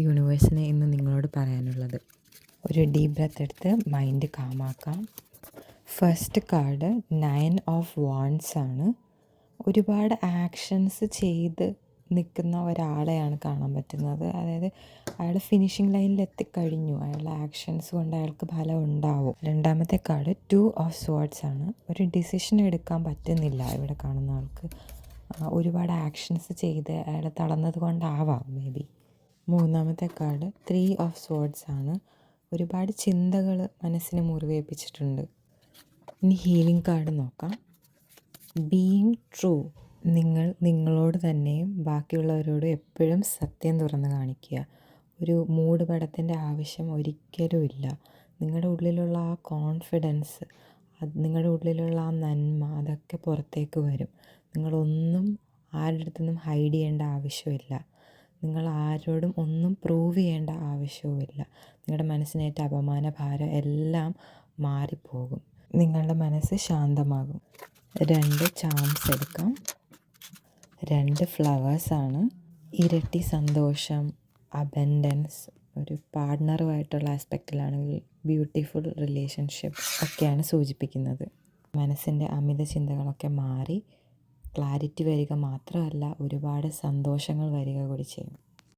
യൂണിവേഴ്സിന് ഇന്ന് നിങ്ങളോട് പറയാനുള്ളത്. ഒരു ഡീപ് ബ്രെത്ത് എടുത്ത് മൈൻഡ് കാമാക്കാം. ഫസ്റ്റ് കാർഡ് 9 ഓഫ് വാണ്ട്സ് ആണ്. ഒരുപാട് ആക്ഷൻസ് ചെയ്ത് നിൽക്കുന്ന ഒരാളെയാണ് കാണാൻ പറ്റുന്നത്. അതായത് അയാൾ ഫിനിഷിംഗ് ലൈനിൽ എത്തിക്കഴിഞ്ഞു. അയാളുടെ ആക്ഷൻസ് കൊണ്ട് അയാൾക്ക് ഫലം ഉണ്ടാവും. രണ്ടാമത്തെ കാർഡ് 2 ഓഫ് സ്വേർഡ്സ് ആണ്. ഒരു ഡിസിഷൻ എടുക്കാൻ പറ്റുന്നില്ല ഇവിടെ കാണുന്ന ആൾക്ക്. ഒരുപാട് ആക്ഷൻസ് ചെയ്ത് അയാൾ തളർന്നത് കൊണ്ടാവാം മേ ബി. മൂന്നാമത്തെ കാർഡ് 3 ഓഫ് സ്വേർഡ്സ് ആണ്. ഒരുപാട് ചിന്തകൾ മനസ്സിനെ മുറിവേൽപ്പിച്ചിട്ടുണ്ട്. ഇനി ഹീലിംഗ് കാർഡ് നോക്കാം. Being true. നിങ്ങൾ നിങ്ങളോട് തന്നെയും ബാക്കിയുള്ളവരോടും എപ്പോഴും സത്യം തുറന്ന് കാണിക്കുക. ഒരു മൂടുപടത്തിൻ്റെ ആവശ്യം ഒരിക്കലും ഇല്ല. നിങ്ങളുടെ ഉള്ളിലുള്ള ആ കോൺഫിഡൻസ്, നിങ്ങളുടെ ഉള്ളിലുള്ള ആ നന്മ, അതൊക്കെ പുറത്തേക്ക് വരും. നിങ്ങളൊന്നും ആരുടെ അടുത്തുനിന്നും ഹൈഡ് ചെയ്യേണ്ട ആവശ്യമില്ല. നിങ്ങൾ ആരോടും ഒന്നും പ്രൂവ് ചെയ്യേണ്ട ആവശ്യവുമില്ല. നിങ്ങളുടെ മനസ്സിനേറ്റ അപമാന ഭാരം എല്ലാം മാറിപ്പോകും. നിങ്ങളുടെ മനസ്സ് ശാന്തമാകും. 2 ചാംസ് എടുക്കാം. 2 ഫ്ലവേഴ്സാണ്. ഇരട്ടി സന്തോഷം, അബൻഡൻസ്, ഒരു പാർട്ട്ണറുമായിട്ടുള്ള ആസ്പെക്റ്റിലാണെങ്കിൽ ബ്യൂട്ടിഫുൾ റിലേഷൻഷിപ്പ് ഒക്കെയാണ് സൂചിപ്പിക്കുന്നത്. മനസ്സിൻ്റെ അമിത ചിന്തകളൊക്കെ മാറി ക്ലാരിറ്റി വരിക മാത്രമല്ല, ഒരുപാട് സന്തോഷങ്ങൾ വരിക കൂടി ചെയ്യും.